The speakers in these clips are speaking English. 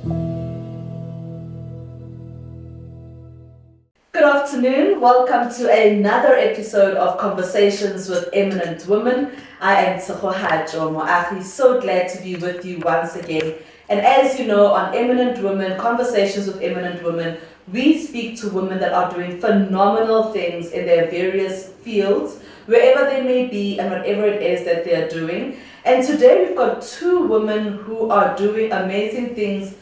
Good afternoon. Welcome to another episode of Conversations with Eminent Women. I am Tsehohajo Moahi. So glad to be with you once again. And as you know, on Eminent Women, Conversations with Eminent Women, we speak to women that are doing phenomenal things in their various fields, wherever they may be and whatever it is that they are doing. And today we've got two women who are doing amazing things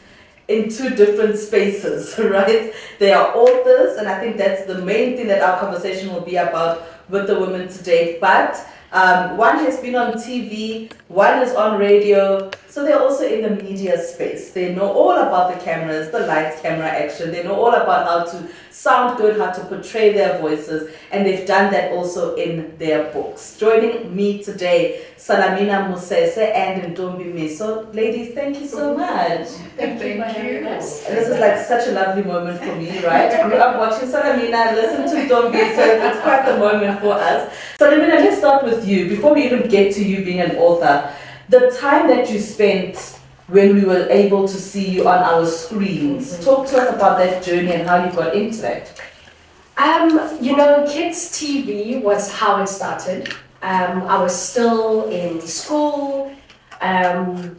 in two different spaces, right? They are authors, and I think that's the main thing that our conversation will be about with the women today. But one has been on TV, one is on radio, so they're also in the media space. They know all about the cameras, the lights, camera action. They know all about how to sound good, how to portray their voices, and they've done that also in their books. Joining me today, Salamina, Mosese, and Ntombi, Meso. Ladies, thank you so much. Thank you. And this is like such a lovely moment for me, right? I grew up watching Salamina, listened to Ntombi, so it's quite the moment for us. Salamina, let's start with you. Before we even get to you being an author, the time that you spent when we were able to see you on our screens, talk to us about that journey and how you got into it. Kids TV was how it started. I was still in school, and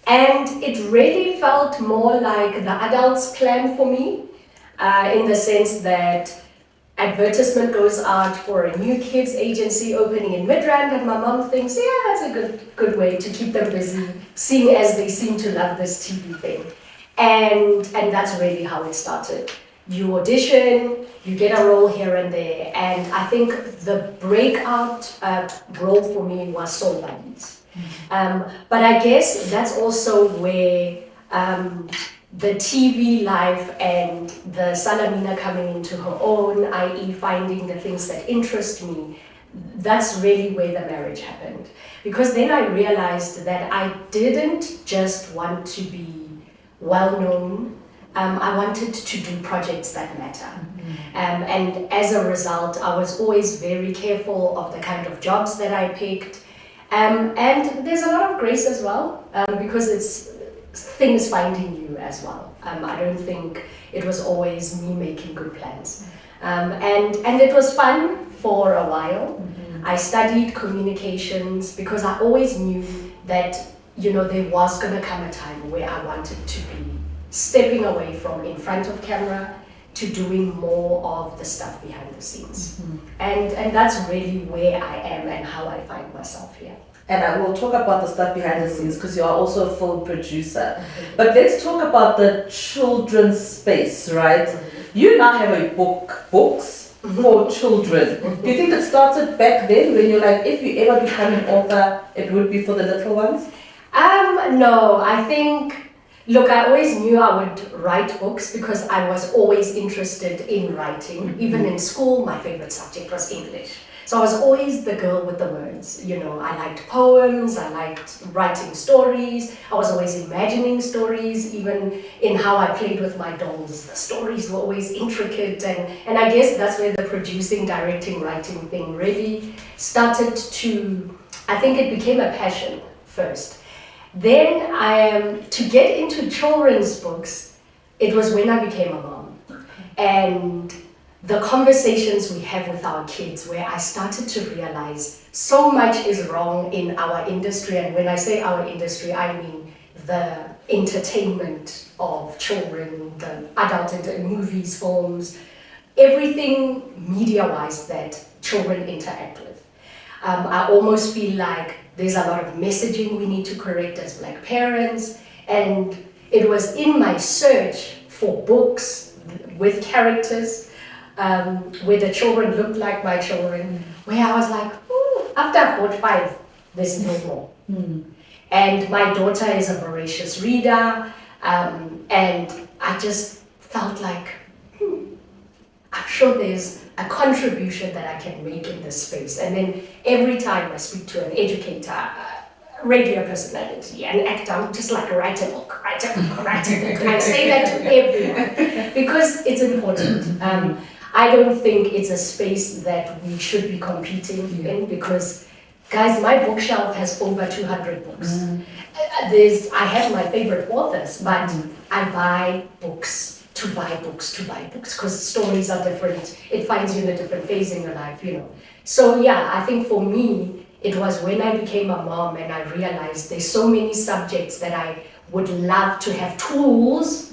it really felt more like the adults' plan for me, in the sense that advertisement goes out for a new kids agency opening in Midrand, and my mom thinks, yeah, that's a good way to keep them busy, seeing as they seem to love this TV thing. And that's really how it started. You audition, you get a role here and there, and I think the breakout role for me was Soul Buddies. But I guess that's also where the TV life and the Salamina coming into her own, i.e. finding the things that interest me, that's really where the marriage happened. Because then I realized that I didn't just want to be well-known, I wanted to do projects that matter. And as a result, I was always very careful of the kind of jobs that I picked. And there's a lot of grace as well, because it's things finding you as well. I don't think it was always me making good plans. And it was fun for a while. I studied communications because I always knew that, there was going to come a time where I wanted to be stepping away from in front of camera to doing more of the stuff behind the scenes. And that's really where I am and how I find myself here. And I will talk about the stuff behind the scenes because you are also a film producer. But let's talk about the children's space, right? You now have a books for children. Do you think it started back then when you're like, if you ever become an author, it would be for the little ones? No, I think, look, I always knew I would write books because I was always interested in writing. Even in school, my favorite subject was English. So I was always the girl with the words. I liked poems, I liked writing stories, I was always imagining stories, even in how I played with my dolls. The stories were always intricate, and I guess that's where the producing, directing, writing thing really started to, I think it became a passion first. Then to get into children's books, it was when I became a mom. And the conversations we have with our kids, where I started to realize so much is wrong in our industry. And when I say our industry, I mean the entertainment of children, the adult movies, films, everything media-wise that children interact with. I almost feel like there's a lot of messaging we need to correct as Black parents. And it was in my search for books with characters, where the children looked like my children, where I was like, after I've bought 5, there's no more. And my daughter is a voracious reader, and I just felt like, I'm sure there's a contribution that I can make in this space. And then every time I speak to an educator, radio personality, an actor, I'm just like, write a book. And I say that to everyone because it's important. I don't think it's a space that we should be competing in because, guys, my bookshelf has over 200 books. I have my favorite authors, but I buy books to buy books because stories are different. It finds you in a different phase in your life, you know. So yeah, I think for me, it was when I became a mom and I realized there's so many subjects that I would love to have tools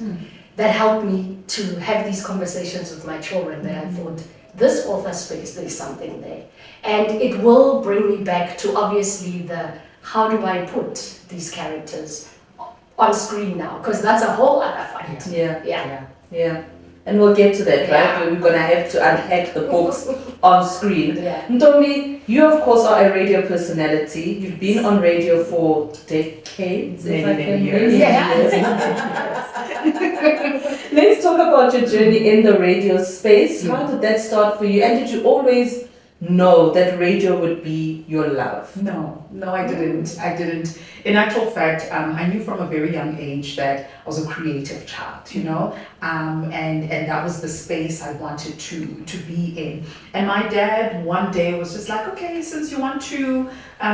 that help me to have these conversations with my children that I thought this author space, there's something there. And it will bring me back to obviously the how do I put these characters on screen now? Because that's a whole other fight. Yeah. And we'll get to that, right? We're going to have to unpack the books on screen. Yeah. Ntombi, you of course are a radio personality. You've been on radio for decades. Many years. Let's talk about your journey in the radio space. How did that start for you? And did you always know that radio would be your love? No, I didn't. In actual fact, I knew from a very young age that I was a creative child, you know, and that was the space I wanted to be in. And my dad one day was just like, okay, since you want to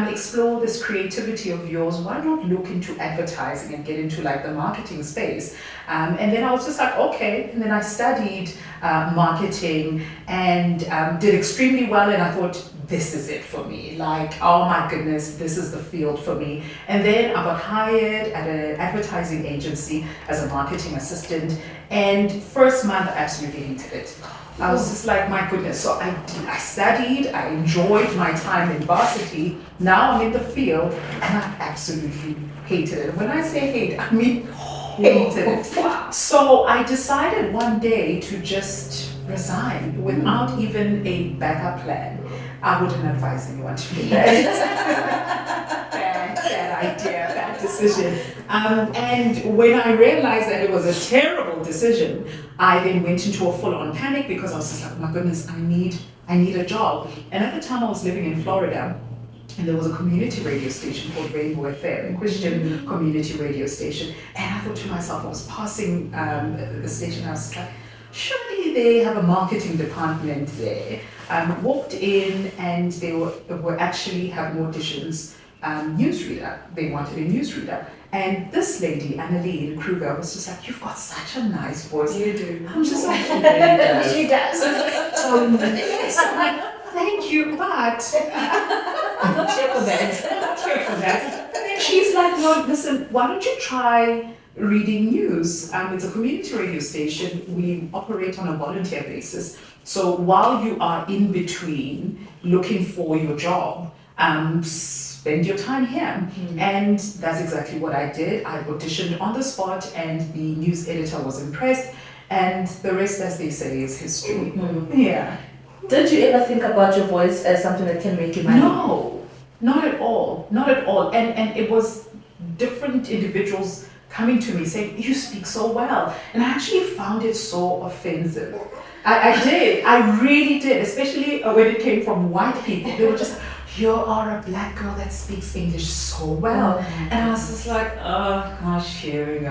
explore this creativity of yours, why not look into advertising and get into like the marketing space? And then I was just like, okay. And then I studied marketing and did extremely well. And I thought, this is it for me. Like, oh my goodness, this is the field for me. And then I got hired at an advertising agency as a marketing assistant. And first month, I absolutely hated it. I was just like, my goodness. So I studied, I enjoyed my time in varsity. Now I'm in the field and I absolutely hated it. When I say hate, I mean hated it. Wow. So I decided one day to just resign without even a backup plan. I wouldn't advise anyone to do that. bad idea, bad decision. And when I realized that it was a terrible decision, I then went into a full-on panic because I was just like, oh my goodness, I need a job. And at the time I was living in Florida, and there was a community radio station called Rainbow FM, a Christian community radio station. And I thought to myself, I was passing the station, I was just like, surely they have a marketing department there. Walked in and they were actually having auditions, newsreader. They wanted a newsreader. And this lady, Annalene Kruger, was just like, you've got such a nice voice. You do. I'm just like, She does. yes, I'm like, thank you, but I'm not here for that. I'm not here for that. And then she's like, no, listen, why don't you try reading news? It's a community radio station. We operate on a volunteer basis. So while you are in between looking for your job, spend your time here. And that's exactly what I did. I auditioned on the spot and the news editor was impressed. And the rest, as they say, is history. Yeah. Did you ever think about your voice as something that can make you money? No, not at all. Not at all. And it was different individuals coming to me saying, you speak so well. And I actually found it so offensive. I did. I really did, especially when it came from white people. They were just, you are a black girl that speaks English so well. And I was just like, oh gosh, here we go.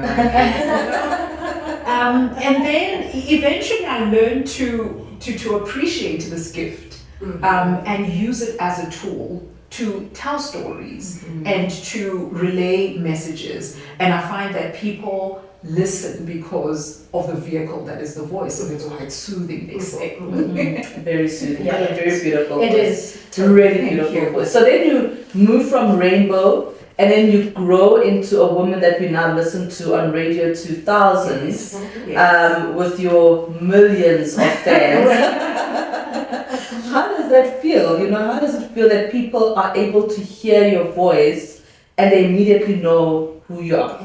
And then eventually I learned to appreciate this gift and use it as a tool to tell stories and to relay messages. And I find that people listen because of the vehicle that is the voice. So it's quite soothing, they say. Very soothing. Yeah, A very beautiful It voice. is. Really beautiful voice. So then you move from Rainbow and then you grow into a woman that we now listen to on Radio 2000s with your millions of fans. How does that feel? You know, how does it feel that people are able to hear your voice and they immediately know who you are?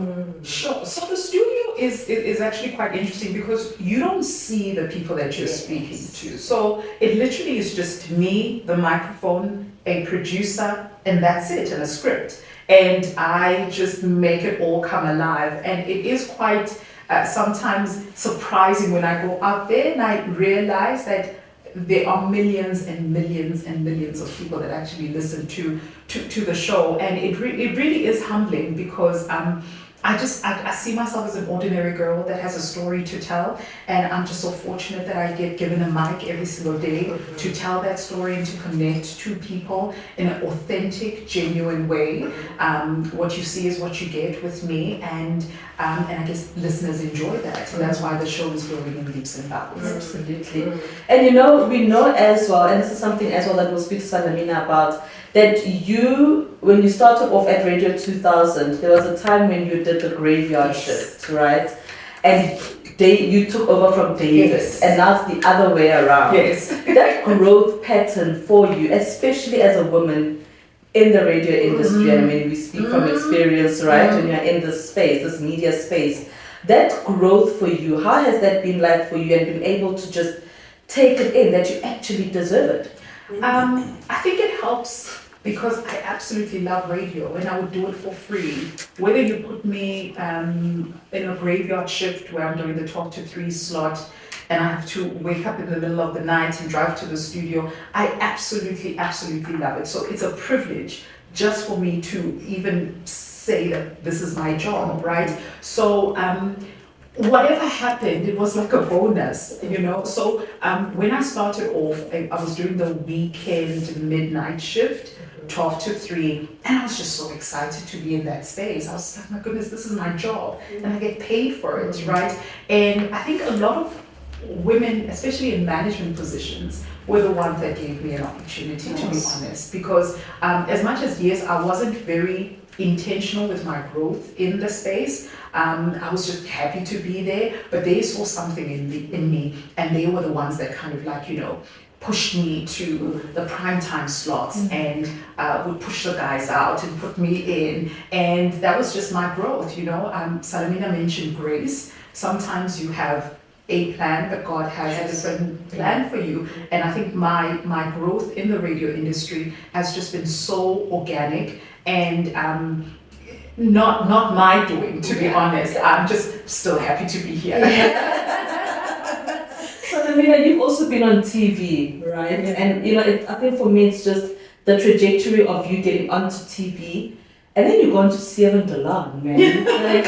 Sure. So the studio is actually quite interesting because you don't see the people that you're speaking to. So it literally is just me, the microphone, a producer, and that's it, and a script. And I just make it all come alive. And it is quite sometimes surprising when I go out there and I realize that there are millions and millions and millions of people that actually listen to the show, and it really is humbling because I see myself as an ordinary girl that has a story to tell, and I'm just so fortunate that I get given a mic every single day to tell that story and to connect to people in an authentic, genuine way. What you see is what you get with me, and I guess listeners enjoy that. And that's why the show is growing in leaps and bounds. Absolutely. And you know, we know as well, and this is something as well that we'll speak to Salamina about, that you, when you started off at Radio 2000, there was a time when you did the graveyard shift, right? And you took over from David, Yes. and now it's the other way around. Yes. That growth pattern for you, especially as a woman in the radio industry, I mean, we speak from experience, right? When you're in this space, this media space, that growth for you, how has that been like for you, and been able to just take it in that you actually deserve it? I think it helps because I absolutely love radio and I would do it for free. Whether you put me in a graveyard shift where I'm doing the 12 to 3 slot and I have to wake up in the middle of the night and drive to the studio, I absolutely, absolutely love it. So it's a privilege just for me to even say that this is my job, right? So whatever happened, it was like a bonus, you know. So when I started off, I was doing the weekend midnight shift, 12 to 3, and I was just so excited to be in that space. I was like, my goodness, this is my job, and I get paid for it, right? And I think a lot of women, especially in management positions, were the ones that gave me an opportunity, to be honest, because as much as, yes, I wasn't very intentional with my growth in the space. I was just happy to be there, but they saw something in me, and they were the ones that kind of like, you know, pushed me to the primetime slots and would push the guys out and put me in, and that was just my growth, you know. Salamina mentioned grace. Sometimes you have a plan, but God has a different plan for you. And I think my growth in the radio industry has just been so organic and not my doing, to be honest. I'm just still happy to be here. So, Salamina, you've also been on TV, right? And you know, I think for me, it's just the trajectory of you getting onto TV, and then you go on to Seven Delan, man. Like,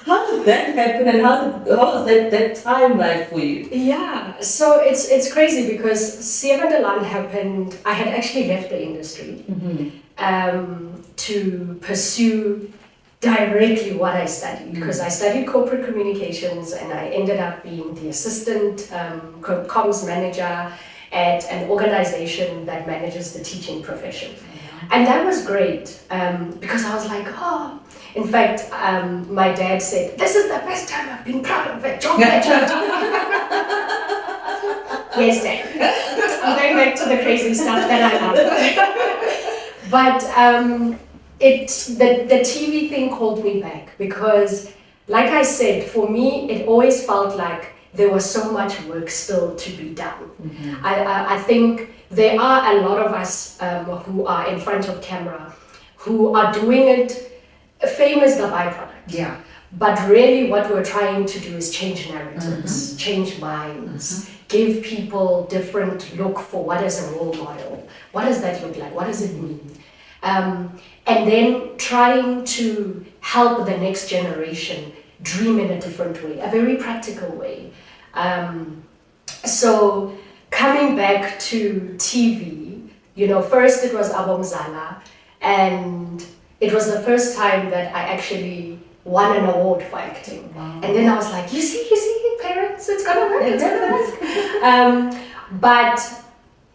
how did that happen, and how was that time like for you? Yeah, so it's crazy because Seven Delan happened. I had actually left the industry to pursue directly what I studied, because I studied corporate communications and I ended up being the assistant comms manager at an organization that manages the teaching profession. And that was great because I was like, oh, in fact, my dad said, this is the best time I've been proud of a job at Yes, Dad. I'm going back to the crazy stuff that I love. But the TV thing called me back because, like I said, for me, it always felt like there was so much work still to be done. I think there are a lot of us who are in front of camera who are doing it. Fame is the byproduct. Yeah. But really what we're trying to do is change narratives, change minds, give people different look for what is a role model. What does that look like? What does it mean? And then trying to help the next generation dream in a different way, a very practical way. So coming back to TV, you know, first it was Abomzala, and it was the first time that I actually won an award for acting. Wow. And then I was like, you see, parents, it's gonna work, it's gonna work. But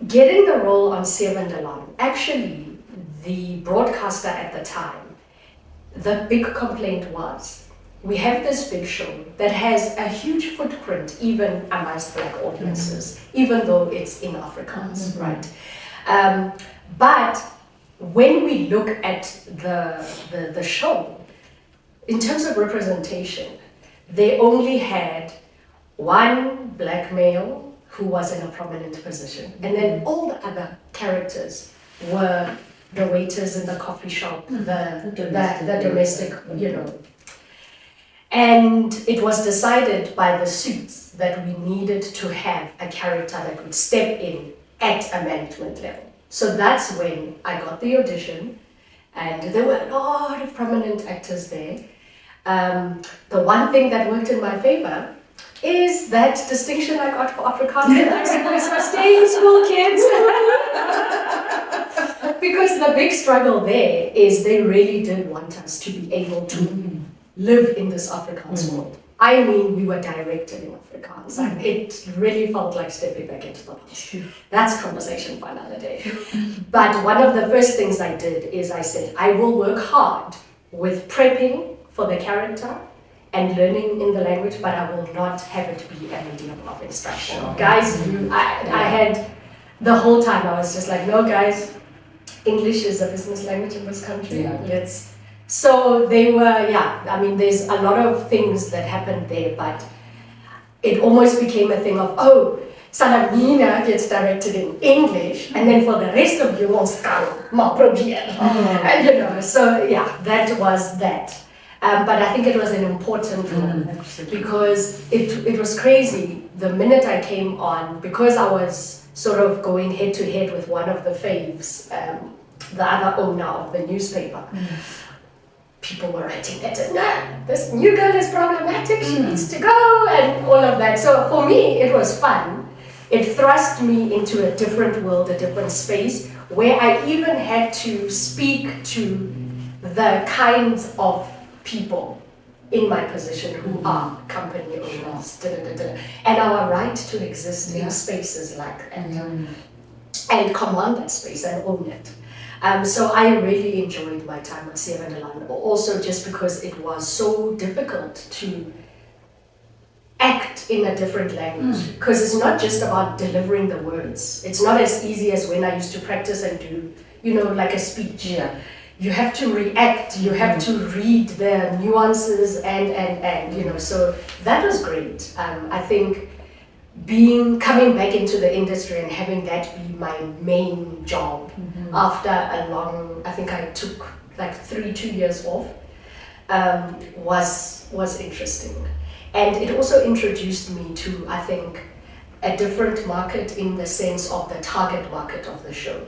getting the role on Seven Delan, actually, the broadcaster at the time, the big complaint was, we have this big show that has a huge footprint even amongst Black audiences, even though it's in Afrikaans, right? But when we look at the show, in terms of representation, they only had one Black male who was in a prominent position, and then all the other characters were the waiters in the coffee shop, the domestic, you know. And it was decided by the suits that we needed to have a character that would step in at a management level. So that's when I got the audition. And there were a lot of prominent actors there. The one thing that worked in my favor is that distinction I got for Afrikaans that I'm supposed to stay in school, kids. Because the big struggle there is they really did want us to be able to live in this Afrikaans world. I mean, we were directed in Afrikaans. And it really felt like stepping back into the past. That's conversation for another day. But one of the first things I did is I said, I will work hard with prepping for the character and learning in the language, but I will not have it be a medium of instruction. Guys, I had the whole time, I was just like, no guys, English is a business language in this country. So they were, I mean, there's a lot of things that happened there, but it almost became a thing of, oh, Salamina gets directed in English, and then for the rest of you, ons kan maar probeer. And you know, so that was that. But I think it was an important role because it was crazy. The minute I came on, because I was sort of going head to head with one of the faves, the other owner of the newspaper, people were writing letters, no, this new girl is problematic, she needs to go, and all of that. So for me, it was fun. It thrust me into a different world, a different space, where I even had to speak to the kinds of people in my position who are company owners, and our right to exist in spaces like that, and command that space and own it. So I really enjoyed my time at Salamina, also just because it was so difficult to act in a different language, because it's not just about delivering the words. It's not as easy as when I used to practice and do, you know, like a speech. You have to react, you have to read the nuances and you know, so that was great. I think coming back into the industry and having that be my main job after a long, I think I took like 2 years off, was interesting. And it also introduced me to, I think, a different market in the sense of the target market of the show.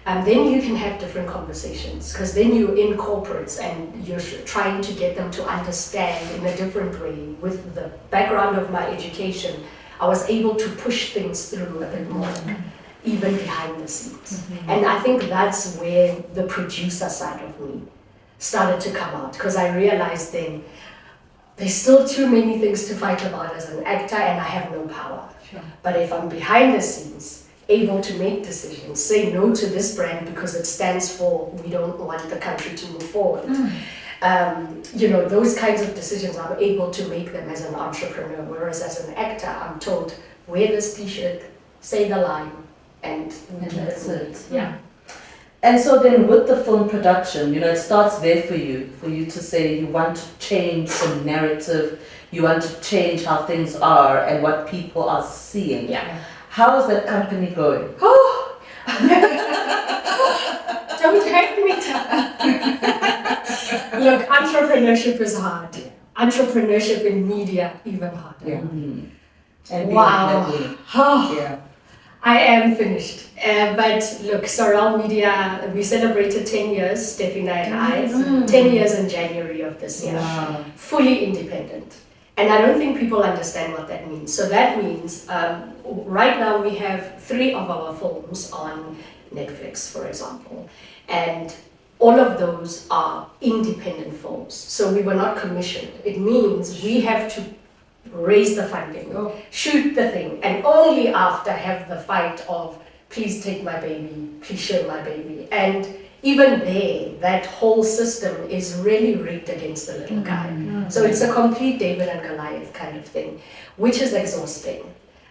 And then you can have different conversations, because then you're in corporates and you're trying to get them to understand in a different way. With the background of my education, I was able to push things through a bit more, even behind the scenes. And I think that's where the producer side of me started to come out, because I realized then there's still too many things to fight about as an actor, and I have no power. But if I'm behind the scenes, able to make decisions, say no to this brand because it stands for we don't want the country to move forward. You know, those kinds of decisions, I'm able to make them as an entrepreneur, whereas as an actor, I'm told, wear this t-shirt, say the line, and that's it. And so then with the film production, you know, it starts there for you to say you want to change the narrative, you want to change how things are and what people are seeing. How is that company going? Oh, don't hate me. Look, entrepreneurship is hard. Entrepreneurship in media, even harder. And wow. I am finished. But look, Sorrel Media, we celebrated 10 years, Stefina and I, 10 years in January of this year. Fully independent. And I don't think people understand what that means. So that means, right now we have 3 of our films on Netflix, for example. And all of those are independent films. So we were not commissioned. It means we have to raise the funding, shoot the thing, and only after have the fight of, please take my baby, please show my baby. And even there, that whole system is really rigged against the little guy. So it's a complete David and Goliath kind of thing, which is exhausting.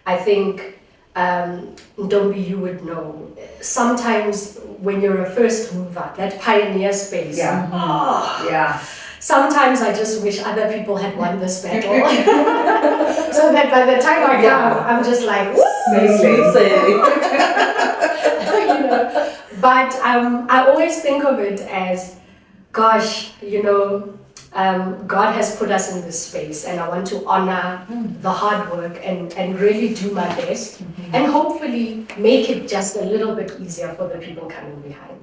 I think, Ntombi, you would know, sometimes when you're a first mover, that pioneer space, sometimes I just wish other people had won this battle. So that by the time I come, I'm just like, you know. But I always think of it as, gosh, you know, God has put us in this space, and I want to honor the hard work and really do my best, and hopefully make it just a little bit easier for the people coming behind.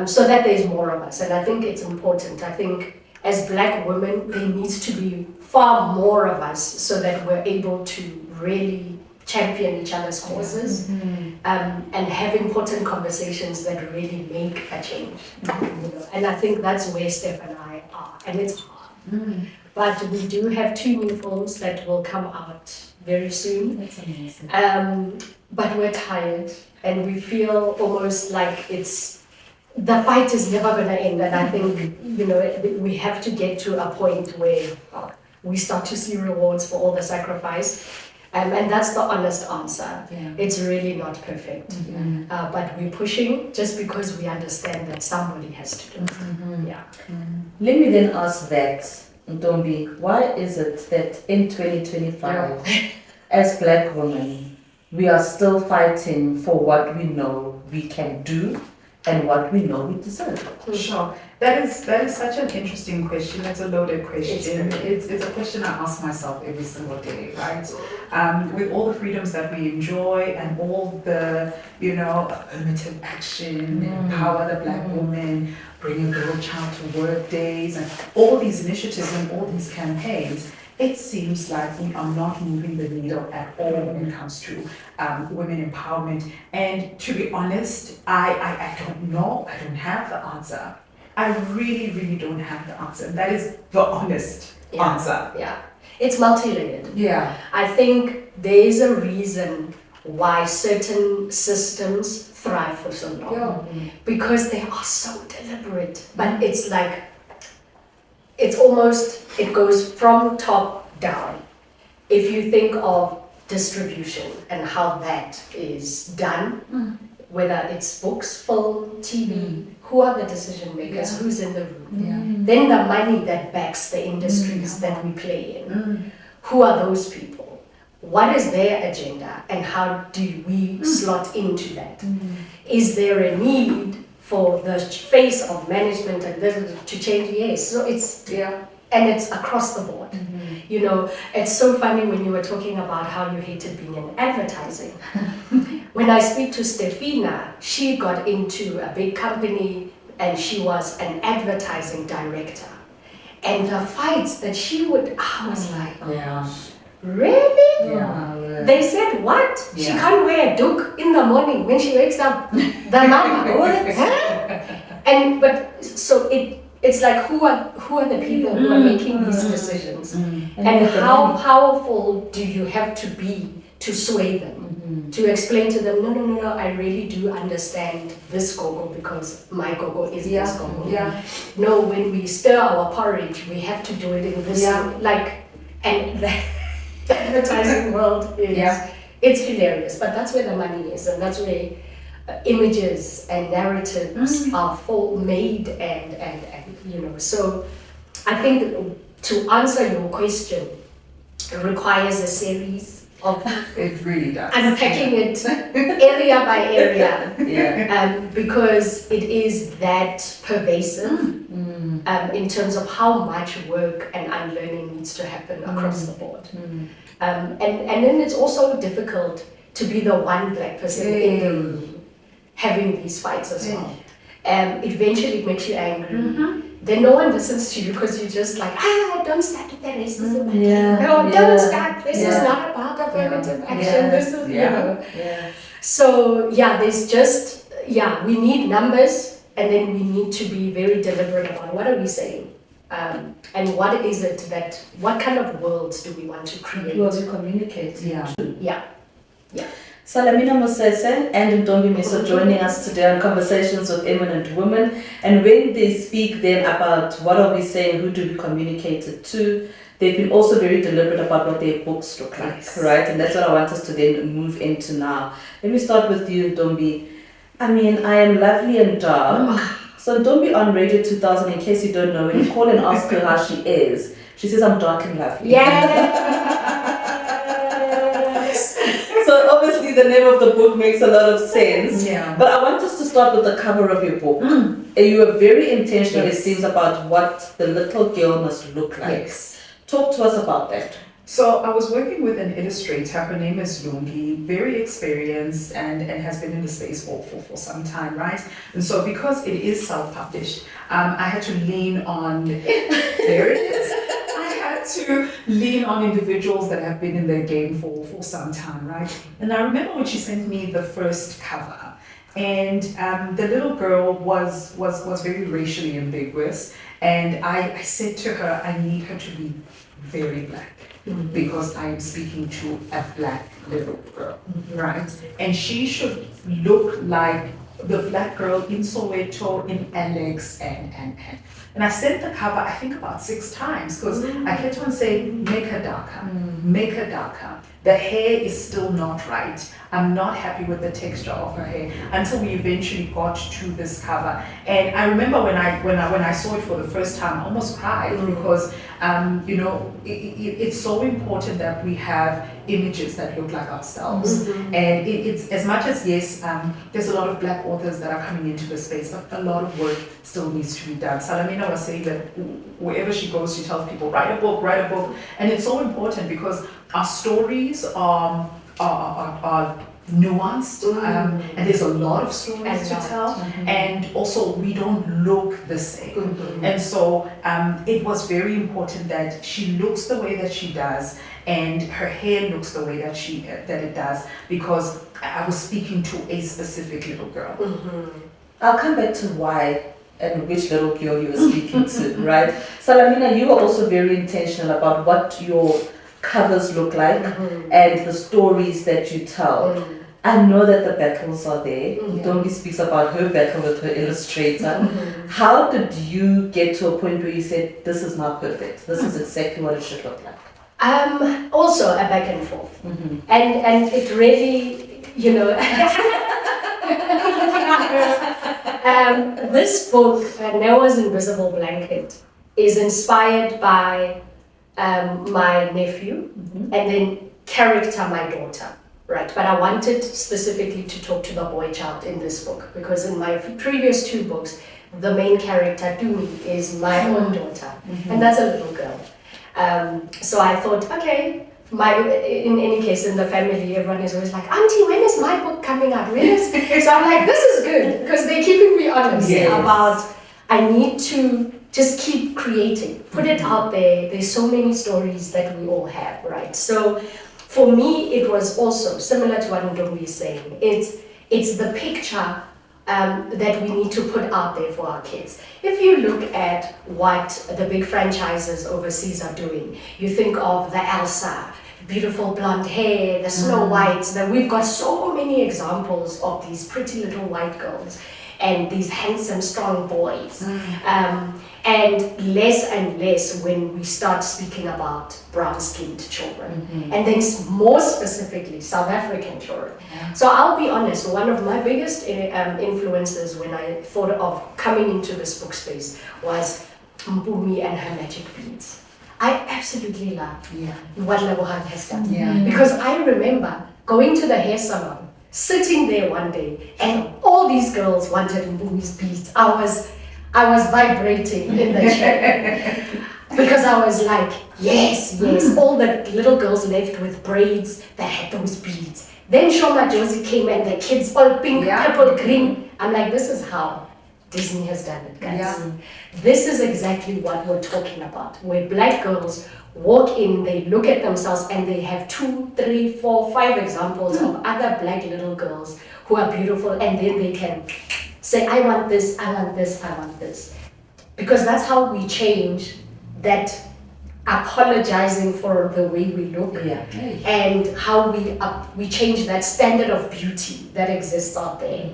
so that there's more of us. And I think it's important. I think as Black women, there needs to be far more of us so that we're able to really champion each other's causes, and have important conversations that really make a change. You know? And I think that's where Steph and I are, and it's hard. But we do have 2 new films that will come out very soon. That's amazing. But we're tired, and we feel almost like the fight is never going to end. And I think, you know, we have to get to a point where we start to see rewards for all the sacrifice. And that's the honest answer. Yeah. It's really not perfect. But we're pushing just because we understand that somebody has to do it. Yeah. Let me then ask that, Ntombi, why is it that in 2025, as Black women, we are still fighting for what we know we can do and what we know we deserve? Sure. That is such an interesting question. It's a loaded question. It's a question I ask myself every single day, right? With all the freedoms that we enjoy and all the, you know, affirmative action, empower the Black woman, bring a girl child to work days, and all these initiatives and all these campaigns, it seems like we are not moving the needle at all when it comes to women empowerment. And to be honest, I don't know. I don't have the answer. I really, really don't have the answer. And that is the honest answer. Yeah. It's multi-layered. Yeah. I think there's a reason why certain systems thrive for so long. Because they are so deliberate. But it's like, it's almost, it goes from top down. If you think of distribution and how that is done, whether it's books, film, TV, who are the decision makers, who's in the room? Then the money that backs the industries that we play in, who are those people? What is their agenda and how do we slot into that? Is there a need for the face of management and this to change? Yes. So it's and it's across the board. You know, it's so funny when you were talking about how you hated being in advertising. When I speak to Stefina, she got into a big company and she was an advertising director. And the fights that she would, I was like, really? Yeah. They said what? She can't wear a doek in the morning when she wakes up. The mama. And but so it's like who are the people who are making these decisions, and how powerful do you have to be to sway them, to explain to them, no, I really do understand this gogo because my gogo is this gogo. No, when we stir our porridge, we have to do it in this like, and the advertising world is it's hilarious, but that's where the money is, and that's where images and narratives are full made and you know. So I think to answer your question requires a series of it really does unpacking it area by area, because it is that pervasive in terms of how much work and unlearning needs to happen across the board, and then it's also difficult to be the one Black person in the room having these fights as well. Eventually it makes you angry. Then no one listens to you because you're just like, don't start with the racism. No, don't start. This is not about affirmative action. This is, you know. So there's just, we need numbers, and then we need to be very deliberate about what are we saying. And what is it that, what kind of worlds do we want to create? Who are we communicating? Yeah. Salamina, Mosese and Ntombi Meso joining us today on Conversations with Eminent Women. And when they speak then about what are we saying, who do we communicate it to, they've been also very deliberate about what their books look like, right? And that's what I want us to then move into now. Let me start with you, Ntombi. I mean, I am lovely and dark. So Ntombi on Radio 2000, in case you don't know, when you call and ask her how she is, she says, I'm dark and lovely. So obviously the name of the book makes a lot of sense. But I want us to start with the cover of your book. And you are very intentional, it seems, about what the little girl must look like. Talk to us about that. So I was working with an illustrator. Her name is Lungi, very experienced and has been in the space for some time, right? And so because it is self-published, I had to lean on, there it is. I had to lean on individuals that have been in the game for some time, right? And I remember when she sent me the first cover, and the little girl was very racially ambiguous, and I said to her, I need her to be very black. Because I am speaking to a black little girl, right? And she should look like the black girl in Soweto, in Alex, and I sent the cover, I think about 6 times, because I kept on saying, make her darker, make her darker. The hair is still not right. I'm not happy with the texture of her hair until we eventually got to this cover. And I remember when I saw it for the first time, I almost cried because you know, it's so important that we have images that look like ourselves. And it's as much as yes, there's a lot of black authors that are coming into the space, but a lot of work still needs to be done. Salamina was saying that wherever she goes, she tells people, write a book, and it's so important because our stories are nuanced, and there's a lot of stories to tell, and also we don't look the same. And so it was very important that she looks the way that she does, and her hair looks the way that it does, because I was speaking to a specific little girl. I'll come back to why and which little girl you were speaking to, right? Salamina, you were also very intentional about what your covers look like and the stories that you tell. I know that the battles are there. Ntombi speaks about her battle with her illustrator. How did you get to a point where you said, this is not perfect, this is exactly what it should look like? Also a back and forth. And it really, you know, this book, Noah's Invisible Blanket, is inspired by my nephew and then character, my daughter. Right, but I wanted specifically to talk to the boy child in this book because in my previous 2 books, the main character, Dumi, is my own daughter, and that's a little girl. So I thought, okay, in any case, in the family, everyone is always like, Auntie, when is my book coming out? When is? So I'm like, this is good because they're keeping me honest about, I need to just keep creating, put it out there. There's so many stories that we all have, right? So for me, it was also similar to what Ntombi is saying. It's the picture that we need to put out there for our kids. If you look at what the big franchises overseas are doing, you think of the Elsa, beautiful blonde hair, the Snow Whites, that we've got so many examples of these pretty little white girls and these handsome, strong boys. And less when we start speaking about brown-skinned children, and then more specifically South African children. So I'll be honest, one of my biggest influences when I thought of coming into this book space was Mpumi and her magic beads. I absolutely love what Lebogang has done, because I remember going to the hair salon, sitting there one day, and all these girls wanted Mpumi's beads. I was vibrating in the chair because I was like, yes, all the little girls left with braids that had those beads. Then Shoma Josie came and the kids all pink, purple, green. I'm like, this is how Disney has done it, guys. This is exactly what we're talking about, where black girls walk in, they look at themselves and they have 2, 3, 4, 5 examples of other black little girls who are beautiful, and then they can say, I want this, I want this, I want this. Because that's how we change that apologizing for the way we look, and how we change that standard of beauty that exists out there.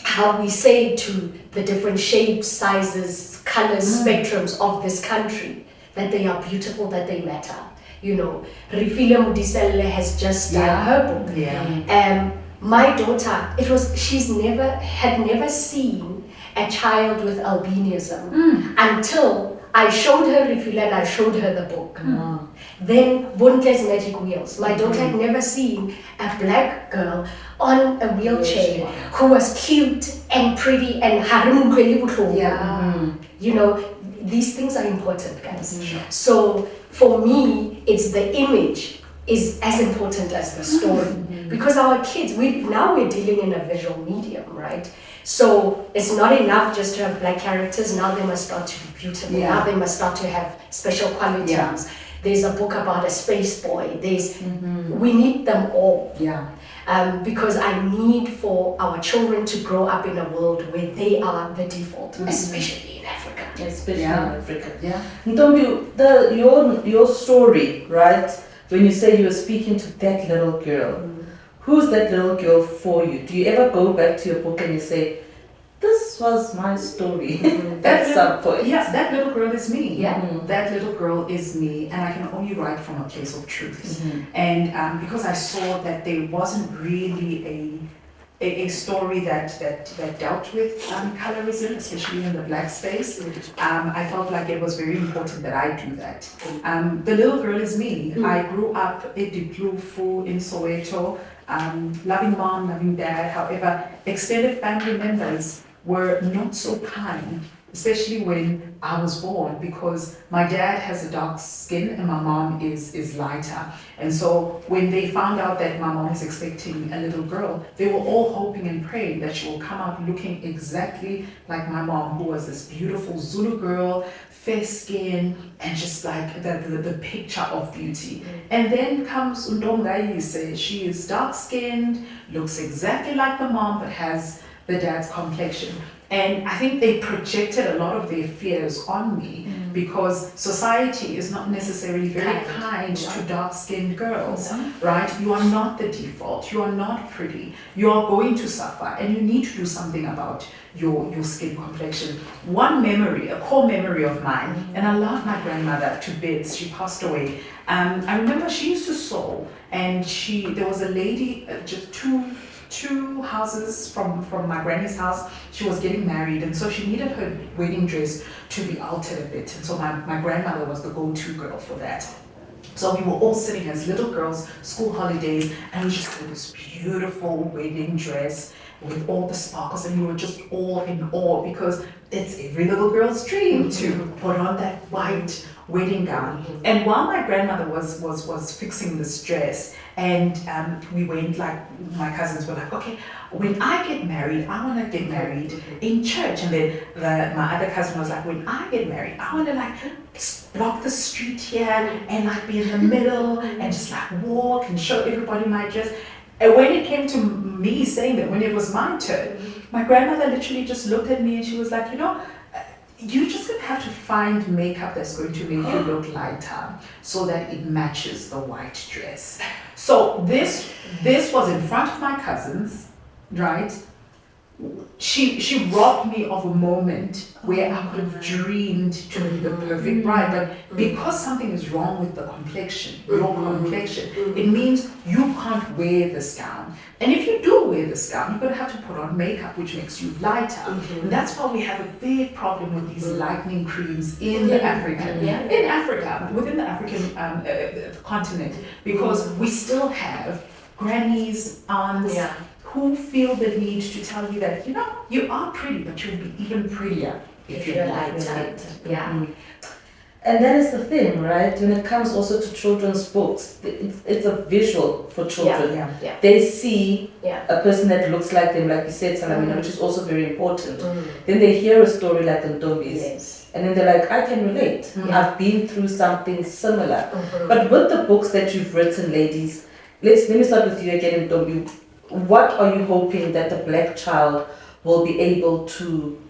How we say to the different shapes, sizes, colors, spectrums of this country that they are beautiful, that they matter. You know, Rifile Mudiselle has just done her book. My daughter, had never seen a child with albinism until I showed her Rifile and I showed her the book. Then Bonke's Magic Wheels. My daughter had never seen a black girl on a wheelchair who was cute and pretty and you know, these things are important, guys. So for me, it's the image is as important as the story. Because our kids, we're dealing in a visual medium, right? So it's not enough just to have black characters. Now they must start to be beautiful. Yeah. Now they must start to have special qualities. Yeah. There's a book about a space boy. We need them all. Yeah. Because I need for our children to grow up in a world where they are the default, especially in Africa. Especially in Africa. Yeah. Ntombi, your story, right? When you say you were speaking to that little girl, who's that little girl for you? Do you ever go back to your book and you say, this was my story at some point? Yeah, that little girl is me. Yeah. That little girl is me, and I can only write from a place of truth. And because I saw that there wasn't really a story that dealt with colorism, especially in the black space, I felt like it was very important that I do that. The little girl is me. I grew up in Diplufu in Soweto, loving mom, loving dad. However, extended family members were not so kind, especially when I was born, because my dad has a dark skin and my mom is lighter. And so when they found out that my mom is expecting a little girl, they were all hoping and praying that she will come out looking exactly like my mom, who was this beautiful Zulu girl, fair skin, and just like the picture of beauty. And then comes Undongayise. She is dark skinned, looks exactly like the mom, but has the dad's complexion. And I think they projected a lot of their fears on me because society is not necessarily very kind to dark-skinned girls, right? You are not the default. You are not pretty. You are going to suffer, and you need to do something about your skin complexion. One memory, a core memory of mine, and I love my grandmother to bits. She passed away. I remember she used to sew, and there was a lady just two houses from my granny's house. She was getting married, and so she needed her wedding dress to be altered a bit, and so my grandmother was the go-to girl for that. So we were all sitting as little girls, school holidays, and we just had this beautiful wedding dress with all the sparkles, and we were just all in awe because it's every little girl's dream to put on that white wedding gown. And while my grandmother was fixing this dress, and we went, like, my cousins were like, okay, when I get married, I want to get married in church. And then my other cousin was like, when I get married, I want to like block the street here and like be in the middle and just like walk and show everybody my dress. And when it came to me saying that, when it was my turn, my grandmother literally just looked at me and she was like, you're just going to have to find makeup that's going to make you look lighter so that it matches the white dress. So this was in front of my cousins, right? She robbed me of a moment where I could have dreamed to be the perfect bride, but because something is wrong with the complexion, your complexion, it means you can't wear this gown. And if you do wear this gown, you're going to have to put on makeup, which makes you lighter. And that's why we have a big problem with these lightening creams in Africa, within the African continent, because we still have grannies, aunts, who feel the need to tell you that, you are pretty, but you'll be even prettier if you're lighter. And that is the thing, right? When it comes also to children's books, it's a visual for children. They see a person that looks like them, like you said, Salamina, which is also very important. Then they hear a story like Ntombi's, and then they're like, I can relate. I've been through something similar. But with the books that you've written, ladies, let me start with you again, Ntombi. What are you hoping that the black child will be able to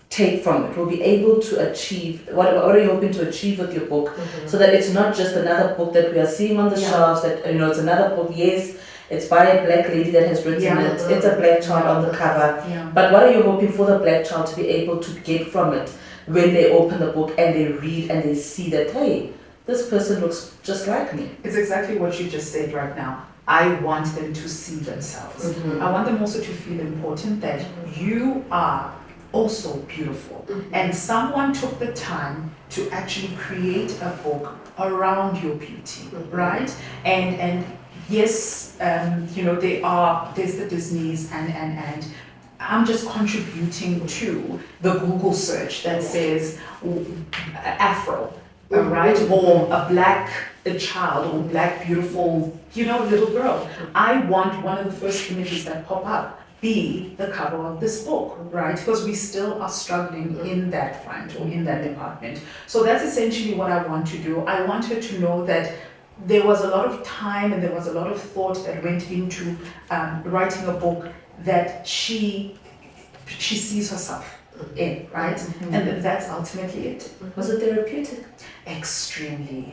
take from it, will be able to achieve? What are you hoping to achieve with your book, so that it's not just another book that we are seeing on the shelves, that it's another book, yes, it's by a black lady that has written it, it's a black child on the cover, but what are you hoping for the black child to be able to get from it when they open the book and they read and they see that, hey, this person looks just like me? It's exactly what you just said right now. I want them to see themselves. I want them also to feel important, that you are also beautiful. And someone took the time to actually create a book around your beauty, right? And yes, there's the Disneys and I'm just contributing to the Google search that says Afro, right? Or a child, or black, beautiful, little girl. I want one of the first images that pop up be the cover of this book, right? Because we still are struggling in that front or in that department. So that's essentially what I want to do. I want her to know that there was a lot of time and there was a lot of thought that went into writing a book that she sees herself in, right? And that's ultimately it. Was it therapeutic? Extremely.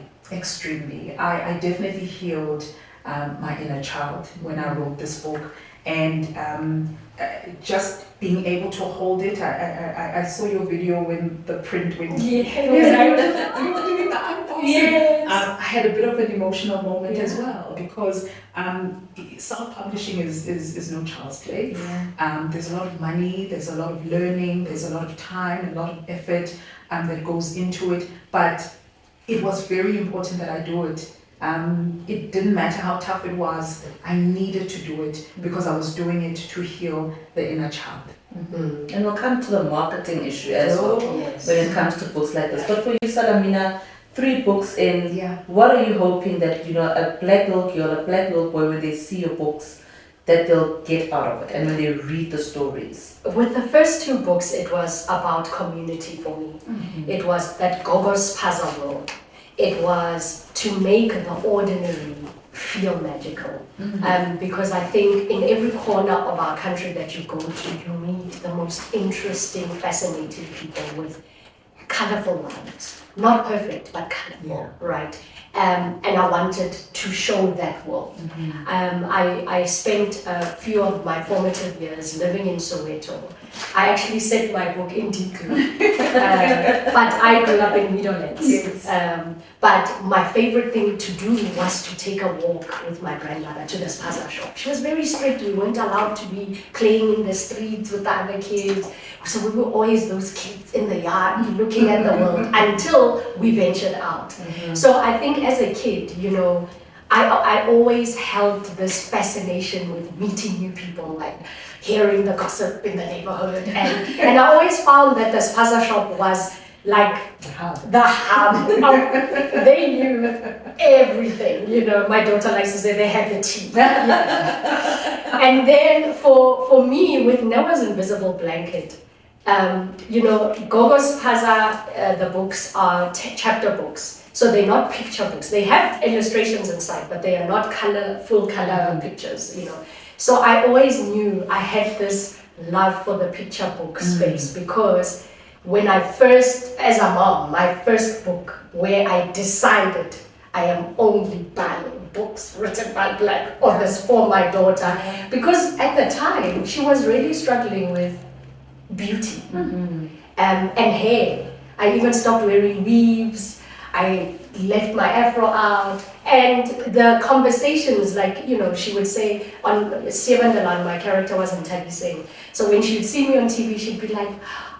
I definitely healed my inner child when I wrote this book, and just being able to hold it. I saw your video when the print went. You were doing the unboxing. Yes. I had a bit of an emotional moment as well, because self-publishing is no child's play. There's a lot of money, there's a lot of learning, there's a lot of time, a lot of effort that goes into it. But it was very important that I do it. It didn't matter how tough it was. I needed to do it because I was doing it to heal the inner child. And we'll come to the marketing issue as well Yes. when it comes to books like this. But for you, Salamina, 3 books in, Yeah. what are you hoping that a black little girl, a black little boy, when they see your books, that they'll get out of it, and when they read the stories? With the first 2 books, it was about community for me. It was that Gogo's puzzle world. It was to make the ordinary feel magical. Because I think in every corner of our country that you go to, you meet the most interesting, fascinating people with colorful lives. Not perfect, but colorful, right? And I wanted to show that world. I spent a few of my formative years living in Soweto. I actually set my book in Diku, but I grew up in Meadowlands. Yes. But my favorite thing to do was to take a walk with my grandmother to the spaza shop. She was very strict. We weren't allowed to be playing in the streets with the other kids. So we were always those kids in the yard looking at the world until we ventured out. So I think as a kid, I always held this fascination with meeting new people, like hearing the gossip in the neighborhood. And I always found that the spaza shop was like the hub. They knew everything. My daughter likes to say they had the tea. And then for me, with Noah's Invisible Blanket, Gogo's Paza, the books are chapter books. So they're not picture books. They have illustrations inside, but they are not full color pictures, So I always knew I had this love for the picture book space, because when I first, as a mom, my first book where I decided I am only buying books written by Black authors for my daughter, because at the time she was really struggling with beauty and hair. I even stopped wearing weaves. I left my afro out, and the conversations, she would say on Sevandalan, my character was in Tabi Singh. So when she would see me on TV, she'd be like,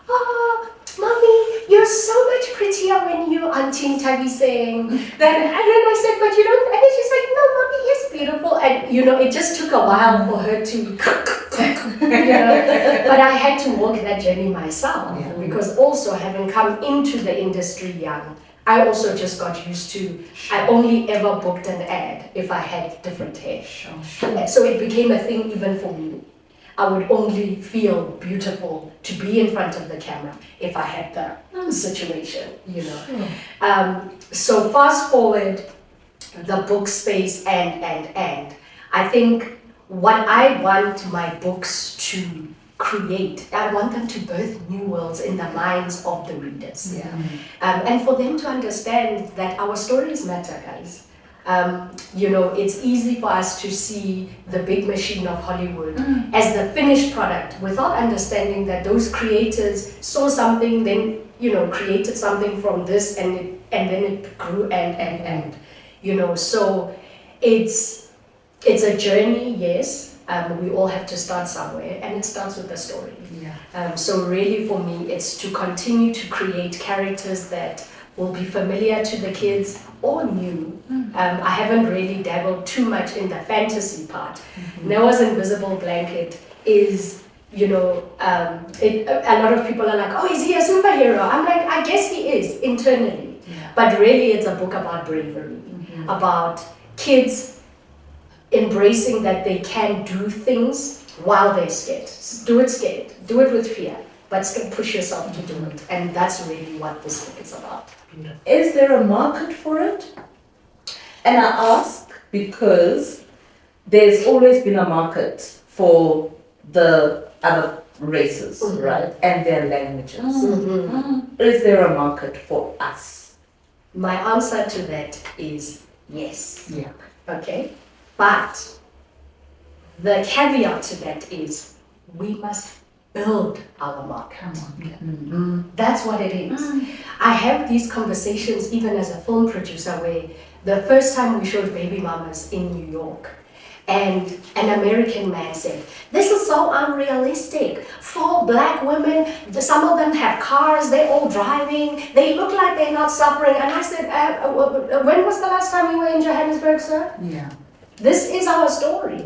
"Oh, Mommy, you're so much prettier when you're Auntie Tabi Singh." And then I said, "But you don't," and then she's like, "No, Mommy is beautiful." And it just took a while for her to but I had to walk that journey myself, because also having come into the industry young, I also just got used to, I only ever booked an ad if I had different hair. So it became a thing even for me. I would only feel beautiful to be in front of the camera if I had the situation, So fast forward the book space and I think what I want my books to create, I want them to birth new worlds in the minds of the readers. And for them to understand that our stories matter, guys. It's easy for us to see the big machine of Hollywood as the finished product without understanding that those creators saw something, then created something from this, and then it grew and so it's a journey, yes. We all have to start somewhere, and it starts with the story. So really for me, it's to continue to create characters that will be familiar to the kids or new. I haven't really dabbled too much in the fantasy part. Noah's Invisible Blanket is a lot of people are like, oh, is he a superhero? I'm like, I guess he is internally. Yeah. But really, it's a book about bravery, about kids embracing that they can do things while they're scared. Do it scared, do it with fear, but still push yourself to do it. And that's really what this book is about. Is there a market for it? And I ask because there's always been a market for the other races, right? And their languages. Is there a market for us? My answer to that is yes. Yeah. Okay? But the caveat to that is we must build our market. Come on. That's what it is. I have these conversations even as a film producer where the first time we showed Baby Mamas in New York, and an American man said, this is so unrealistic. 4 black women, some of them have cars, they're all driving, they look like they're not suffering. And I said, when was the last time you were in Johannesburg, sir? Yeah. This is our story.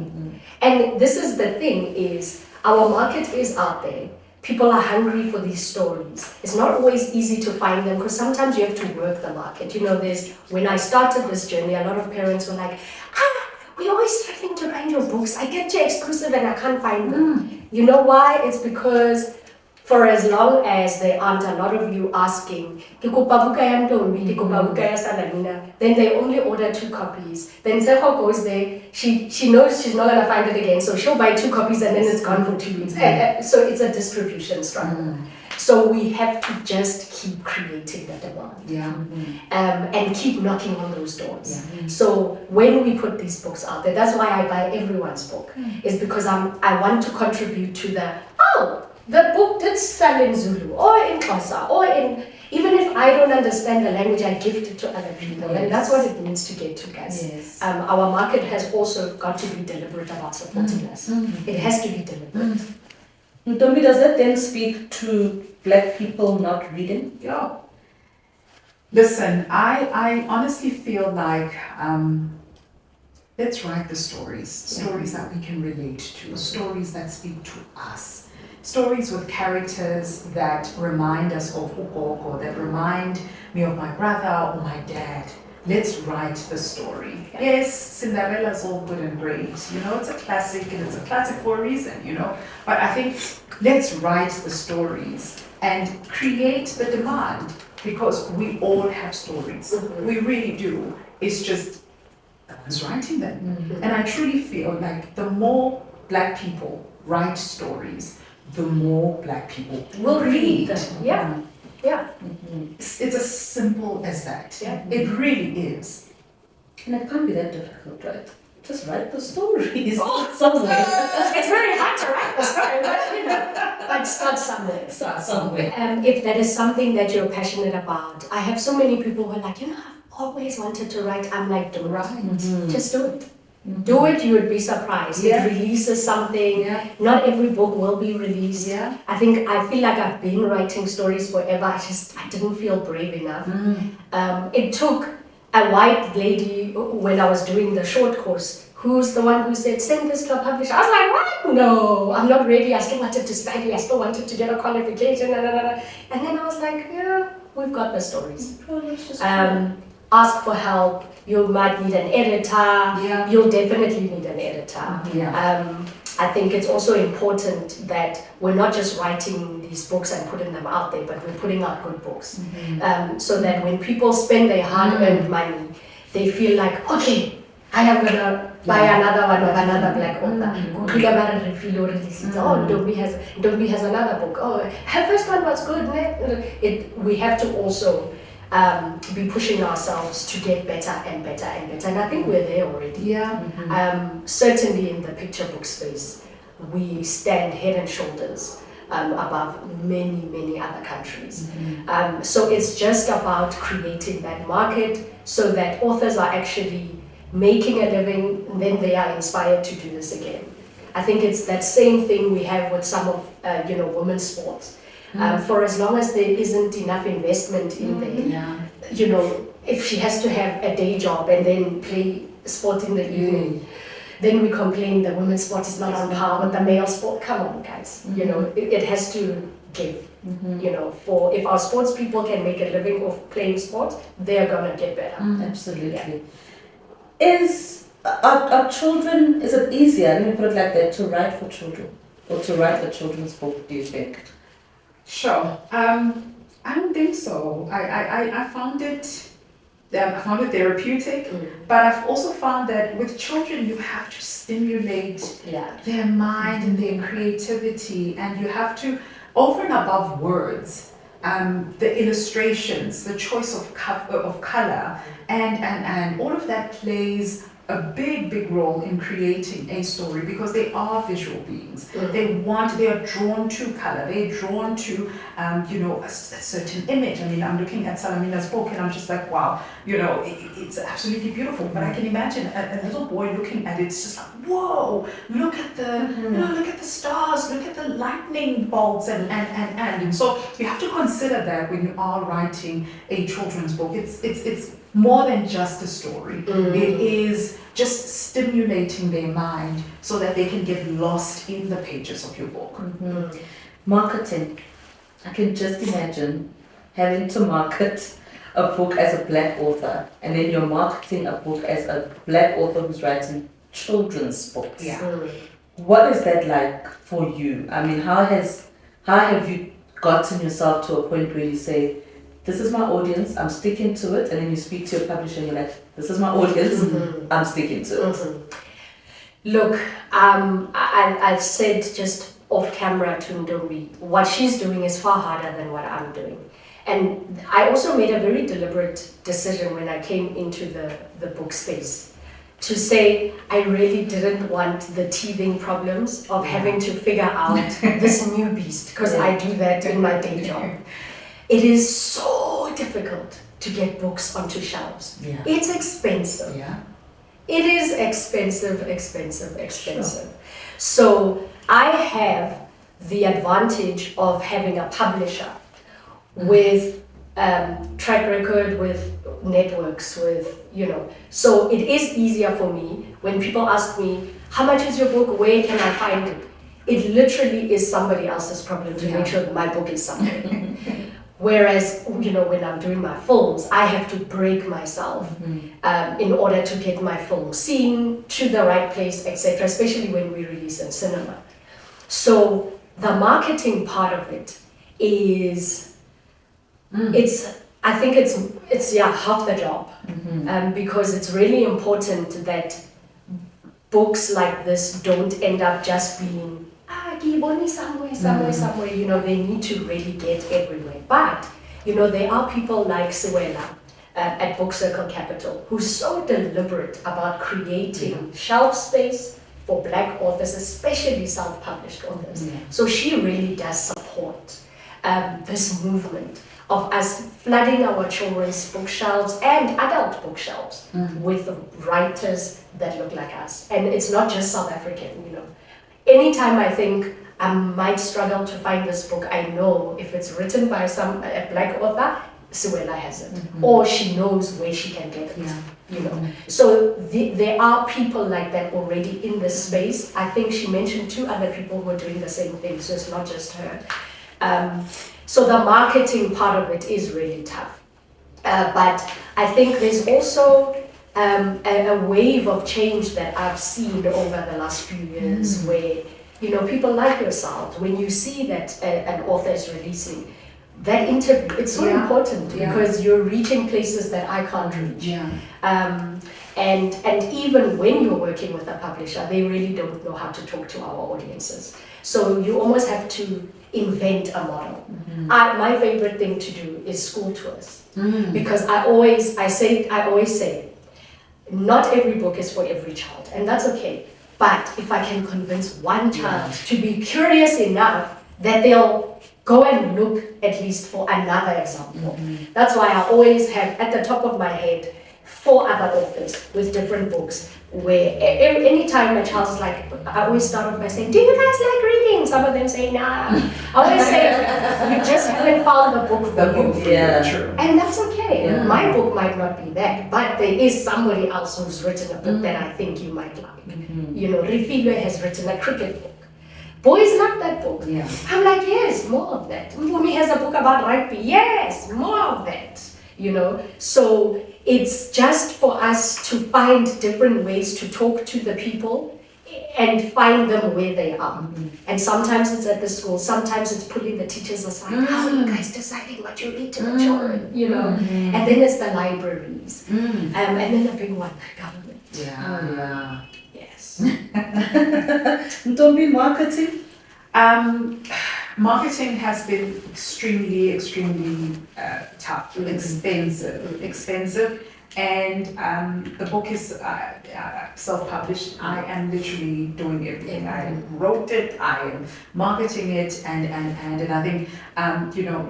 And this is the thing is, our market is out there. People are hungry for these stories. It's not always easy to find them because sometimes you have to work the market. When I started this journey, a lot of parents were like, we're always struggling to find your books. I get to exclusive and I can't find them. You know why? It's because for as long as there aren't a lot of you asking, "Ke kopa buka ya Ntombi, ke kopa buka ya Salamina," then they only order 2 copies. Then Seho goes there, she knows she's not going to find it again, so she'll buy 2 copies and then it's gone for 2 weeks. So it's a distribution struggle. So we have to just keep creating the demand. Yeah. And keep knocking on those doors. So when we put these books out there, that's why I buy everyone's book, is because I want to contribute to the book did sell in Zulu or in Xhosa or even if I don't understand the language, I gift it to other people. And that's what it means to get to guys. Yes. Our market has also got to be deliberate about supporting us. It has to be deliberate. Ntombi, does that then speak to black people not reading? Yeah. Listen, I honestly feel like let's write the stories that we can relate to, stories that speak to us. Stories with characters that remind us of Ukoko, that remind me of my brother or my dad. Let's write the story. Yes, Cinderella's all good and great. It's a classic and it's a classic for a reason, But I think let's write the stories and create the demand because we all have stories. We really do. It's just who's writing them. And I truly feel like the more black people write stories, the more black people Will read them. Yeah. It's as simple as that. Yeah. It really is. And it can't be that difficult, right? Just write the stories somewhere. It's very hard to write the story, but start somewhere. Start somewhere. If that is something that you're passionate about, I have so many people who are like, I've always wanted to write. I'm like, do it. Just do it. Do it, you would be surprised. Yeah. It releases something. Yeah. Not every book will be released. Yeah. I feel like I've been writing stories forever. I didn't feel brave enough. It took a white lady when I was doing the short course, who's the one who said, send this to a publisher. I was like, what? No, I'm not ready. I still wanted to study. I still wanted to get a qualification. And then I was like, yeah, we've got the stories. Ask for help. You might need an editor. Yeah. You'll definitely need an editor. Yeah. I think it's also important that we're not just writing these books and putting them out there, but we're putting out good books. So that when people spend their hard-earned money, they feel like, okay, I am gonna buy another one of another black author. Oh, Ntombi has another book. Oh, her first one was good. We have to also be pushing ourselves to get better and better and better. And I think we're there already. Yeah. Certainly in the picture book space, we stand head and shoulders above many, many other countries. So it's just about creating that market so that authors are actually making a living, and then they are inspired to do this again. I think it's that same thing we have with some of women's sports. For as long as there isn't enough investment in there, if she has to have a day job and then play sport in the evening, then we complain the women's sport is not on par with the male sport. Come on, guys. You know, it has to give. You know, for if our sports people can make a living off playing sport, they're gonna get better. Absolutely. Are children, is it easier, let me put it like that, to write for children? Or to write a children's book, do you think? Sure. I don't think so. I found it therapeutic, but I've also found that with children you have to stimulate their mind and their creativity, and you have to, over and above words, the illustrations, the choice of color, and all of that plays a big role in creating a story, because they are visual beings. They are drawn to color, they're drawn to a certain image. I mean, I'm looking at Salamina's book and I'm just like, wow, it's absolutely beautiful. But I can imagine a little boy looking at it, it's just like, whoa, look at the look at the stars, look at the lightning bolts, and so you have to consider that when you are writing a children's book. It's more than just a story. It is just stimulating their mind so that they can get lost in the pages of your book. Marketing. I can just imagine having to market a book as a black author, and then you're marketing a book as a black author who's writing children's books. What is that like for you? I mean, how have you gotten yourself to a point where you say, this is my audience, I'm sticking to it, and then you speak to your publisher and you're like, this is my audience, I'm sticking to it. Look, I've said just off camera to Ntombi, what she's doing is far harder than what I'm doing. And I also made a very deliberate decision when I came into the book space to say I really didn't want the teething problems of having to figure out this new beast, because I do that in my day job. It is so difficult to get books onto shelves. It's expensive. It is expensive. Sure. So I have the advantage of having a publisher with track record, with networks, so it is easier for me when people ask me, how much is your book, where can I find it? It literally is somebody else's problem to make sure that my book is somewhere. Whereas, when I'm doing my films, I have to break myself in order to get my film seen to the right place, etc., especially when we release in cinema. So the marketing part of it is, I think it's half the job, because it's really important that books like this don't end up just being somewhere, they need to really get everywhere. But, there are people like Suela at Book Circle Capital who's so deliberate about creating shelf space for black authors, especially self-published authors. So she really does support this movement of us flooding our children's bookshelves and adult bookshelves with writers that look like us. And it's not just South African, Anytime I think I might struggle to find this book, I know if it's written by a black author, Suela has it, or she knows where she can get it. So there are people like that already in this space. I think she mentioned 2 other people who are doing the same thing, so it's not just her. So the marketing part of it is really tough, but I think there's also a wave of change that I've seen over the last few years where, people like yourself, when you see that an author is releasing, that interview, it's so important because you're reaching places that I can't reach. And even when you're working with a publisher, they really don't know how to talk to our audiences. So you almost have to invent a model. My favorite thing to do is school tours, because I always say, not every book is for every child, and that's okay. But if I can convince one child to be curious enough that they'll go and look at least for another example. That's why I always have at the top of my head 4 other authors with different books, where anytime a child is like, I always start off by saying, do you guys like reading? Some of them say, nah. I always say, you just haven't found the book for you. Yeah. True. And that's okay. Yeah. My book might not be that, but there is somebody else who's written a book that I think you might like. You know, Refilwe has written a cricket book. Boys love that book. Yeah. I'm like, yes, more of that. Mpumi has a book about rugby. Yes, more of that. You know, so it's just for us to find different ways to talk to the people and find them where they are. And sometimes it's at the school, sometimes it's pulling the teachers aside. How are you guys deciding what you read to the children? You know, and then it's the libraries, and then the big one, government. Yeah. Yes. Ntombi, marketing? Marketing has been extremely tough, expensive, and the book is self-published. I am literally doing everything. I wrote it, I am marketing it, and I think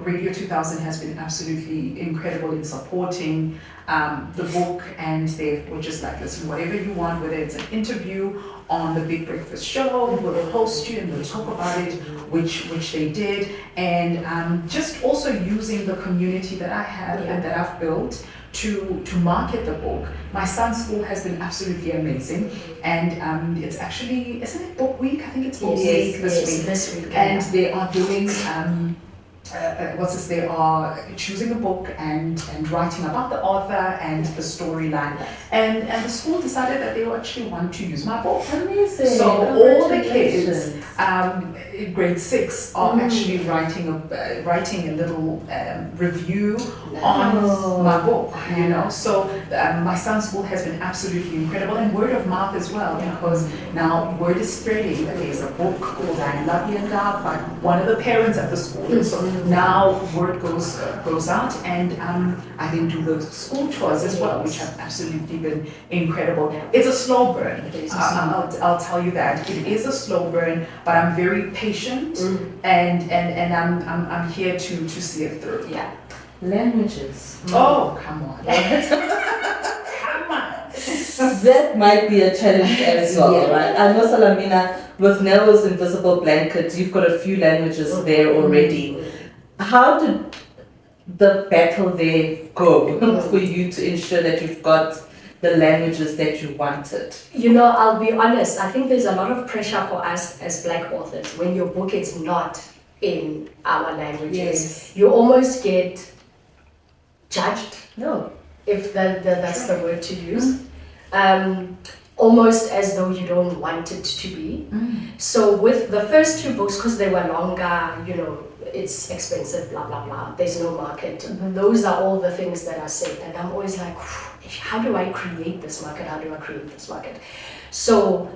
Radio 2000 has been absolutely incredible in supporting the book, and they were just like, listen, whatever you want, whether it's an interview on the Big Breakfast Show, we'll host you and we'll talk about it, which they did, and just also using the community that I have and that I've built to market the book. My son's school has been absolutely amazing, and it's actually, isn't it book week? I think it's book week this week, and they are doing they are choosing a book and writing about the author and the storyline, and the school decided that they actually want to use my book. Amazing. So all the kids in grade 6 are actually writing a little review on my book, you know. So my son's school has been absolutely incredible, and word of mouth as well, because now word is spreading that there's a book called I Love You and God by one of the parents at the school. So now word goes out, and I then do the school tours as well, which have absolutely been incredible. It's a slow burn. I'll tell you that it is a slow burn, but I'm very patient, and I'm here to see it through. Yeah. Languages. Oh, come on. Come on. That might be a challenge as well, right? I know, Salamina, with Nero's Invisible Blanket, you've got a few languages there already. How did the battle there go for you to ensure that you've got the languages that you wanted? You know, I'll be honest, I think there's a lot of pressure for us as Black authors when your book is not in our languages. Yes. You almost get judged, No. if that's the word to use. Almost as though you don't want it to be. So with the first 2 books, because they were longer, you know, it's expensive, blah, blah, blah, there's no market. Those are all the things that are said. And I'm always like, how do I create this market? How do I create this market? So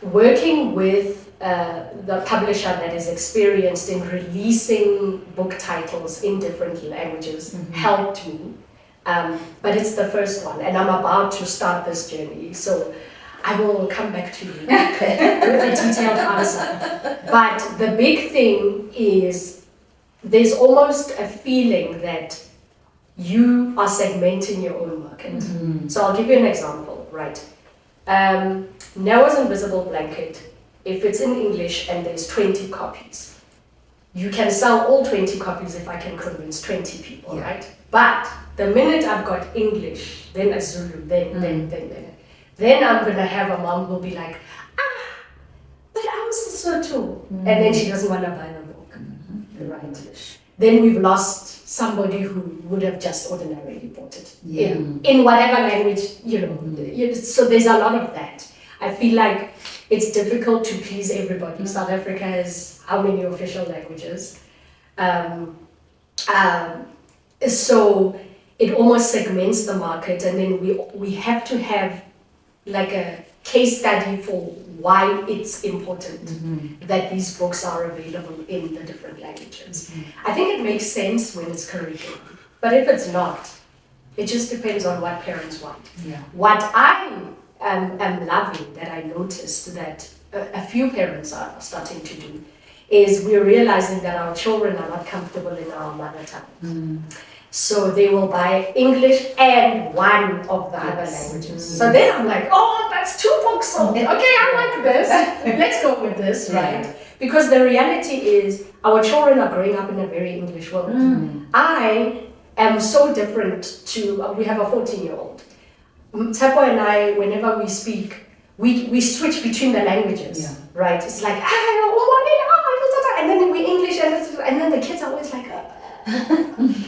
working with the publisher that is experienced in releasing book titles in different languages helped me. But it's the first one, and I'm about to start this journey. So I will come back to you with a detailed answer. But the big thing is there's almost a feeling that you are segmenting your own market. So I'll give you an example, right? Noah's Invisible Blanket, if it's in English and there's 20 copies, you can sell all 20 copies if I can convince 20 people, right? But the minute I've got English, then a Zulu, then I'm gonna have a mom who'll be like, but I'm so too. And then she doesn't wanna buy the book, right? Then we've lost somebody who would have just ordinarily bought it in whatever language, you know. So there's a lot of that. I feel like it's difficult to please everybody. South Africa has how many official languages? So it almost segments the market, and then we have to have like a case study for why it's important that these books are available in the different languages. I think it makes sense when it's curriculum, but if it's not, it just depends on what parents want. What I am loving, that I noticed that a few parents are starting to do, is we're realizing that our children are not comfortable in our mother tongue. So they will buy English and one of the other languages. So then I'm like, oh, that's 2 books sold. Okay, I like this. Let's go with this, right? Because the reality is our children are growing up in a very English world. I am so different to, we have a 14-year-old. Tsepo and I, whenever we speak, we switch between the languages, right? It's like, and then we English, and then the kids are always like,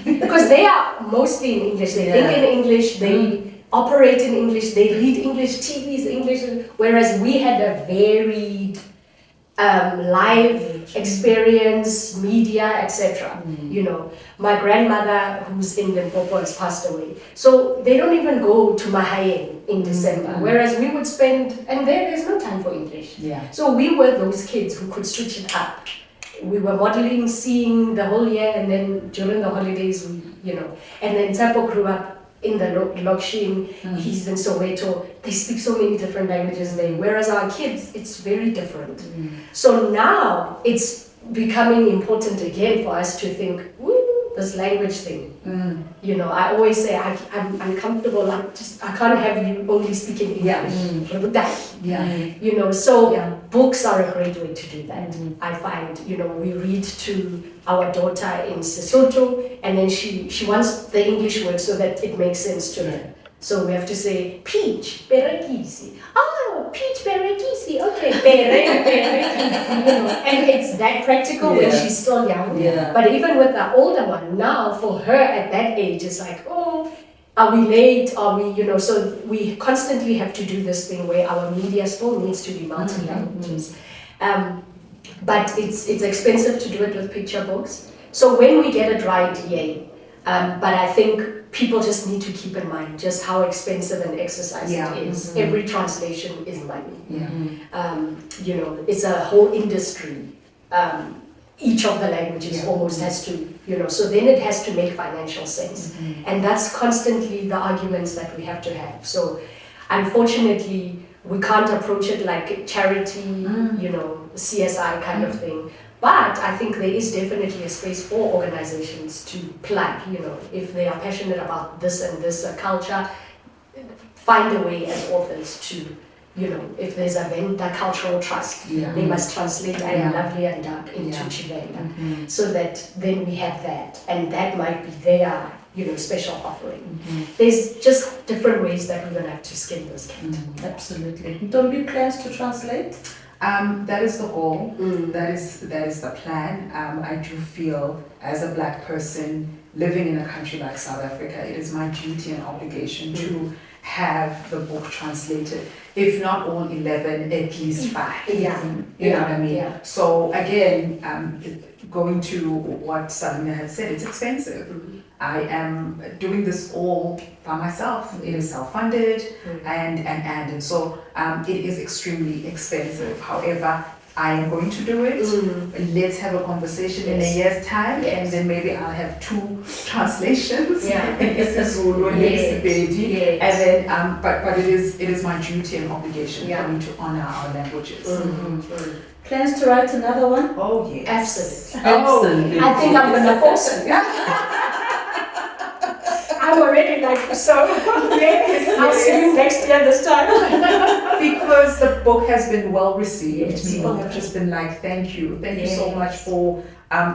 because they are mostly in English, they think in English, they operate in English, they read English, TVs English, whereas we had a varied live experience, media, etc. You know, my grandmother who's in Limpopo has passed away, so they don't even go to Mahayeng in December, whereas we would spend, and there's no time for English. So we were those kids who could switch it up. We were modeling, seeing the whole year, and then during the holidays, we, you know, and then Tsepo grew up in the Lokshin, he's in Soweto, they speak so many different languages there, whereas our kids, it's very different. So now it's becoming important again for us to think, this language thing. You know, I always say I'm uncomfortable, I can't have you only speaking English. You know, so books are a great way to do that. I find, you know, we read to our daughter in Sesotho, and then she wants the English word so that it makes sense to her. So we have to say peach, perekisi. Oh, peach, perekisi. Okay, perekisi. You know, and it's that practical when she's still young. But even with the older one now, for her at that age, it's like, oh, are we late? Are we, you know? So we constantly have to do this thing where our media still needs to be multi-languages. But it's expensive to do it with picture books. So when we get it right, yay. But I think people just need to keep in mind just how expensive an exercise it is. Every translation is money. You know, it's a whole industry. Each of the languages almost has to, you know, so then it has to make financial sense. And that's constantly the arguments that we have to have. So unfortunately, we can't approach it like charity, you know, CSI kind of thing. But I think there is definitely a space for organizations to plug, you know, if they are passionate about this and this culture, find a way as authors to, you know, if there's a Venda cultural trust, they must translate I Lovely and Dark into Chivenda, so that then we have that, and that might be their, you know, special offering. There's just different ways that we're going to have to skin this cat. Absolutely. Ntombi, plans to translate? That is the goal. That is the plan. I do feel, as a Black person living in a country like South Africa, it is my duty and obligation to have the book translated. If not all 11, at least 5. You know what I mean? So again, going to what Salamina had said, it's expensive. I am doing this all by myself. It is self-funded, and so it is extremely expensive. However, I am going to do it. Let's have a conversation in a year's time, and then maybe I'll have 2 translations in isiZulu and Sepedi, and then but it is my duty and obligation for me to honor our languages. Plans to write another one? Oh yes, Absolutely. I think I'm gonna force it. I'm already like, so I'll see you next year this time. Because the book has been well received. People have just been like, thank you so much for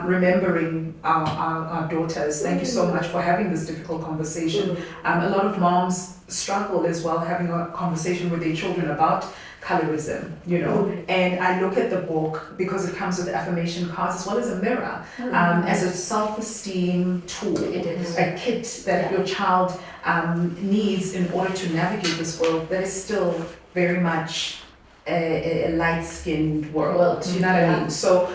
remembering our daughters. Thank you so much for having this difficult conversation. A lot of moms struggle as well having a conversation with their children about colorism, you know, and I look at the book because it comes with affirmation cards as well as a mirror, as a self-esteem tool. It is. A kit that your child needs in order to navigate this world that is still very much a light-skinned world, you know what I mean? So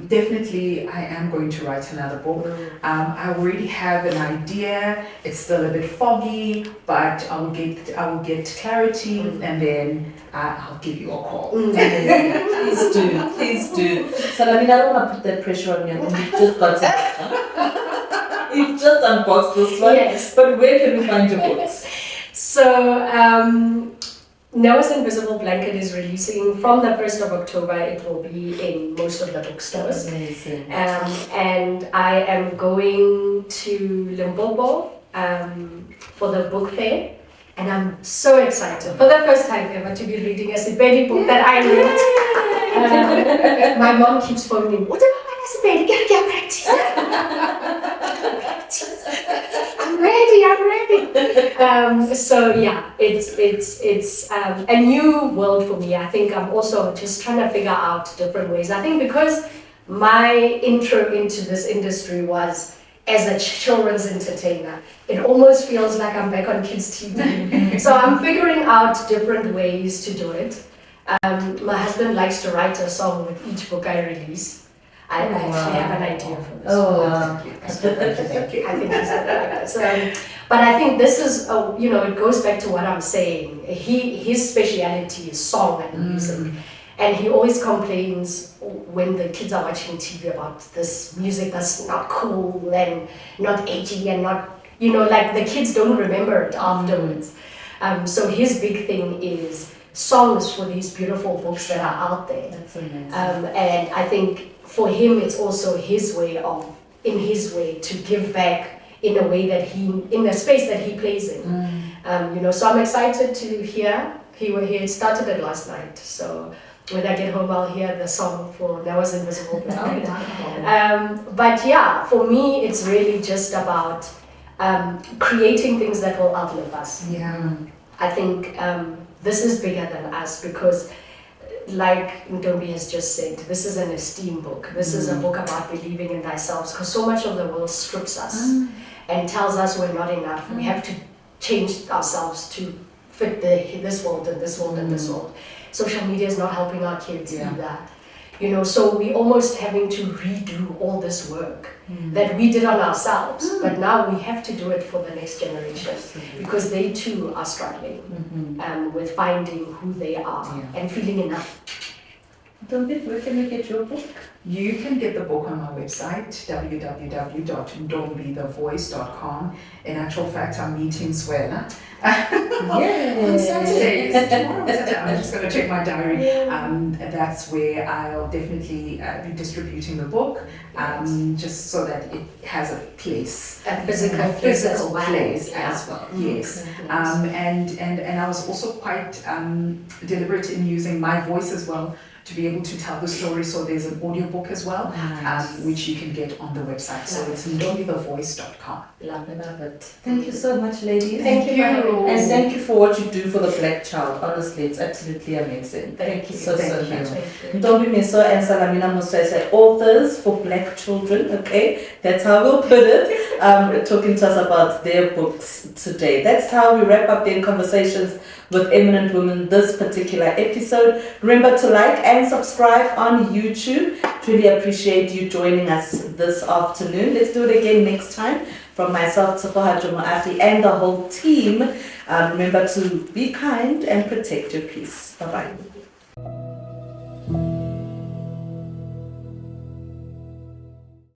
definitely I am going to write another book. I already have an idea. It's still a bit foggy, but I will get clarity, and then I'll give you a call. Please do. Salamina, I don't want to put that pressure on you. You've just got it. You've just unboxed this one. Yes. But where can we find your books? So Noah's Invisible Blanket is releasing from the 1st of October. It will be in most of the bookstores. Amazing. And I am going to Limpopo for the book fair. And I'm so excited for the first time ever to be reading a Sepedi book that I read. My mom keeps phoning me, what about my Sepedi? Get practice. I'm ready. So yeah, it's a new world for me. I think I'm also just trying to figure out different ways. I think because my intro into this industry was as a children's entertainer, it almost feels like I'm back on kids TV. So I'm figuring out different ways to do it. My husband likes to write a song with each book I release. I actually have an idea for this. Oh, wow. Thank you. I think he's like that. But I think this is, it goes back to what I'm saying. His speciality is song and music. And he always complains when the kids are watching TV about this music that's not cool and not edgy and not, like the kids don't remember it afterwards. So his big thing is songs for these beautiful books that are out there. That's amazing. And I think for him, it's also his way to give back in a way that in the space that he plays in. So I'm excited to hear. He started it last night. So when I get home, I'll hear the song for Noah's Invisible Blanket. But yeah, for me, it's really just about creating things that will outlive us. Yeah. I think this is bigger than us because, like Ntombi has just said, this is an esteem book. This is a book about believing in thyself, because so much of the world strips us and tells us we're not enough. We have to change ourselves to fit this world and this world and this world. Social media is not helping our kids either. So we almost having to redo all this work that we did on ourselves, but now we have to do it for the next generation because they too are struggling with finding who they are and feeling enough. Ntombi, where can we get your book? You can get the book on my website, www.ntombithevoice.com. In actual fact, I'm meeting Swela on Saturday. Is it tomorrow or Saturday? I'm just going to check my diary. That's where I'll definitely be distributing the book, just so that it has a place. A physical place as well. Yes. And I was also quite deliberate in using my voice as well to be able to tell the story. So there's an audiobook as well, which you can get on the website. So it's ntombithevoice.com. Love it. Thank you so much, ladies. Thank you. And thank you for what you do for the Black child. Honestly, it's absolutely amazing. Thank you so much. Ntombi, Meso and Salamina Mosese, authors for Black children, okay? That's how we'll put it. Talking to us about their books today. That's how we wrap up the conversations with eminent women this particular episode. Remember to like and subscribe on YouTube. Truly appreciate you joining us this afternoon. Let's do it again next time. From myself, and the whole team, remember to be kind and protect your peace. Bye-bye.